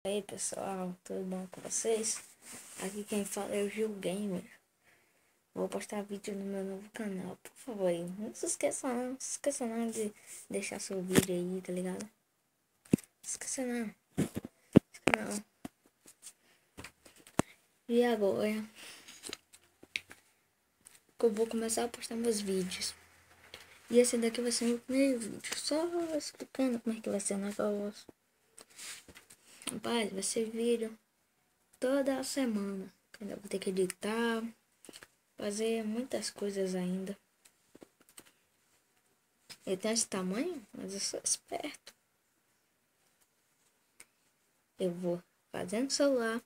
E aí pessoal, tudo bom com vocês? Aqui quem fala é o Gil Gamer. Vou postar vídeo no meu novo canal, por favor aí. Não se esqueça não de deixar seu vídeo aí, tá ligado? Não se esqueça não. Não. E agora que eu vou começar a postar meus vídeos. E esse daqui vai ser meu primeiro vídeo, só explicando como é que vai ser o negócio. Rapaz, vai ser vídeo toda semana. Eu vou ter que editar, fazer muitas coisas ainda. Eu tenho esse tamanho, mas eu sou esperto. Eu vou fazendo no celular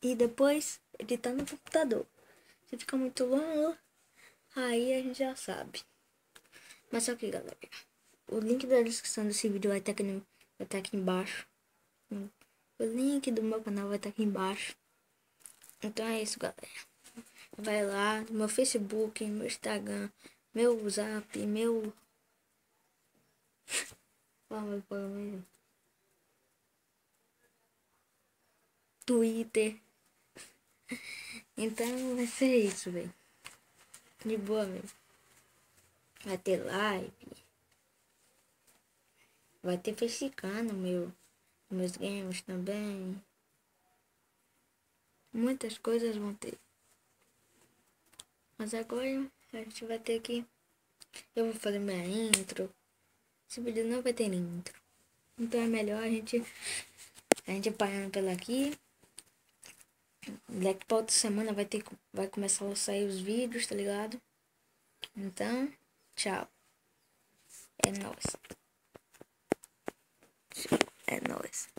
e depois editar no computador. Se ficar muito longo, aí a gente já sabe. Mas só que, galera, o link da descrição desse vídeo vai estar aqui embaixo. O link do meu canal vai estar aqui embaixo. Então é isso, galera. Vai lá no meu Facebook, meu Instagram, meu Zap, meu... Twitter. Então vai ser isso, velho. De boa, velho. Vai ter live. Vai ter facecam no meus games também. Muitas coisas vão ter. Mas agora a gente vai ter que... Eu vou fazer minha intro. Esse vídeo não vai ter intro. Então é melhor a gente parando pela aqui. Daqui pra outra semana vai começar a sair os vídeos, tá ligado? Então, tchau. É nóis. É nóis.